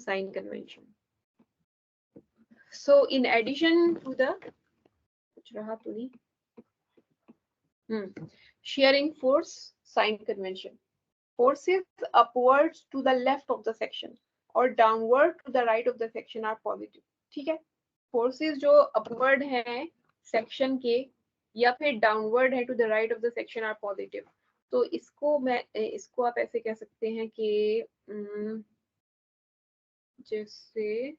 sign convention. So in addition to the shearing force sign convention, forces upwards to the left of the section or downward to the right of the section are positive. ठीक है, forces जो upward हैं section के या फिर downward है to the right of the section are positive. तो इसको आप ऐसे कह सकते हैं कि जैसे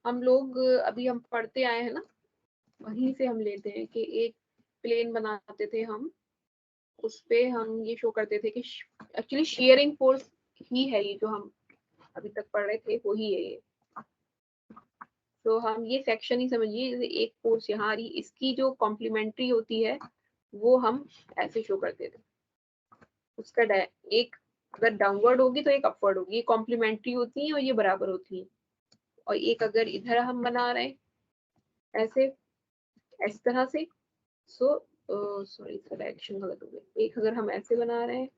हम लोग अभी हम पढ़ते आए हैं ना, वहीं से हम लेते हैं कि एक प्लेन बनाते थे हम, उस पे हम ये शो करते थे कि एक्चुअली शेयरिंग फोर्स ही है ये जो हम अभी तक पढ़ रहे थे, वो ही है ये. तो हम ये सेक्शन ही समझिए, जैसे एक फोर्स यहाँ आ रही, इसकी जो कॉम्प्लीमेंट्री होती है वो हम ऐसे शो करते थे. उसका एक अगर डाउनवर्ड होगी तो एक अपवर्ड होगी, ये कॉम्प्लीमेंट्री होती है और ये बराबर होती है. और एक अगर इधर हम बना रहे हैं ऐसे इस तरह से, सॉरी डायरेक्शन गलत हो गई. एक अगर हम ऐसे बना रहे हैं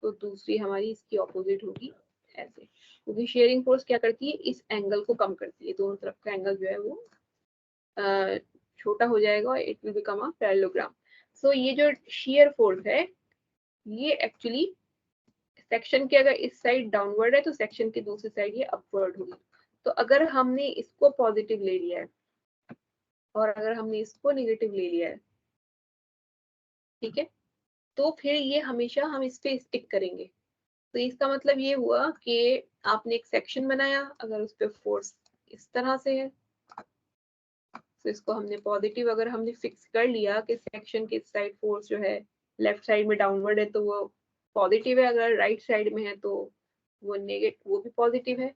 तो दूसरी हमारी इसकी ऑपोजिट होगी ऐसे, क्योंकि शेयरिंग फोर्स क्या करती है, इस एंगल को कम करती है. दोनों तरफ का एंगल जो है वो छोटा हो जाएगा, it will become a parallelogram. So ये जो शेयर फोर्स है ये एक्चुअली सेक्शन के अगर इस साइड डाउनवर्ड है तो सेक्शन के दूसरी साइड ये अपवर्ड होगी. तो अगर हमने इसको पॉजिटिव ले लिया है और अगर हमने इसको नेगेटिव ले लिया है, ठीक है, तो फिर ये हमेशा हम इस पे स्टिक करेंगे. तो इसका मतलब ये हुआ कि आपने एक सेक्शन बनाया, अगर उस पर फोर्स इस तरह से है तो इसको हमने पॉजिटिव अगर हमने फिक्स कर लिया कि सेक्शन के साइड फोर्स जो है लेफ्ट साइड में डाउनवर्ड है तो वो पॉजिटिव है, अगर राइट साइड में है तो वो नेगेटिव, वो भी पॉजिटिव है.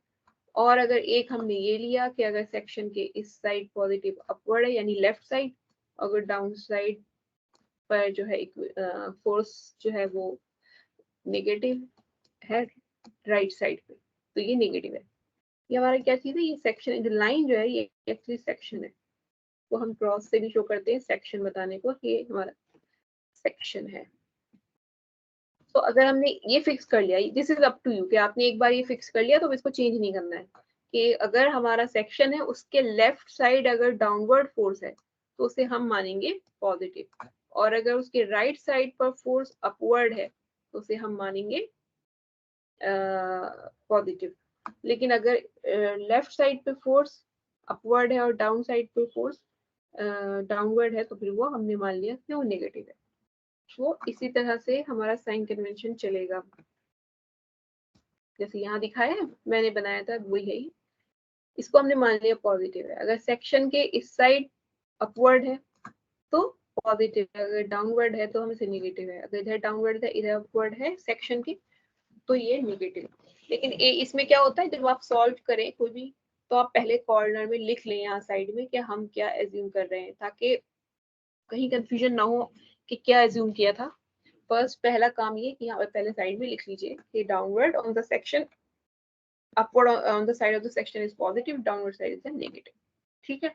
और अगर एक हमने ये लिया कि अगर सेक्शन के इस साइड पॉजिटिव अपवर्ड है यानी लेफ्ट साइड, अगर डाउन साइड पर जो है फोर्स जो है वो नेगेटिव है राइट साइड पे, तो ये नेगेटिव है. ये हमारा क्या चीज है, ये सेक्शन, जो लाइन जो है ये एक्चुअली सेक्शन है, तो हम क्रॉस से भी शो करते हैं सेक्शन बताने को, ये हमारा सेक्शन है. तो अगर हमने ये फिक्स कर लिया, this is up to you, कि आपने एक बार ये फिक्स कर लिया तो इसको चेंज नहीं करना है, कि अगर हमारा सेक्शन है उसके लेफ्ट साइड अगर डाउनवर्ड फोर्स है तो उसे हम मानेंगे पॉजिटिव, और अगर उसके राइट साइड पर फोर्स अपवर्ड है तो उसे हम मानेंगे पॉजिटिव. लेकिन अगर लेफ्ट साइड पे फोर्स अपवर्ड है और डाउन साइड पे फोर्स डाउनवर्ड है तो फिर वो हमने मान लिया कि वो नेगेटिव है. वो इसी तरह से हमारा साइन कन्वेंशन चलेगा, जैसे यहाँ दिखाया है, मैंने बनाया था वही है. इसको हमने मान लिया पॉजिटिव है. अगर सेक्शन के इस साइड अपवर्ड है तो पॉजिटिव है, अगर डाउनवर्ड है तो हम इसे नेगेटिव है. अगर इधर डाउनवर्ड है इधर अपवर्ड है सेक्शन की तो ये नेगेटिव. लेकिन इसमें क्या होता है, जब आप सॉल्व करें कोई भी तो आप पहले कॉर्नर में लिख लें यहाँ साइड में कि हम क्या एज्यूम कर रहे हैं, ताकि कहीं कंफ्यूजन ना हो कि क्या एज्यूम किया था. फर्स्ट पहला काम ये कि यहाँ पे पहले साइड में लिख लीजिए कि downward on the section, upward on the side of the section is positive, downward side is negative. ठीक है,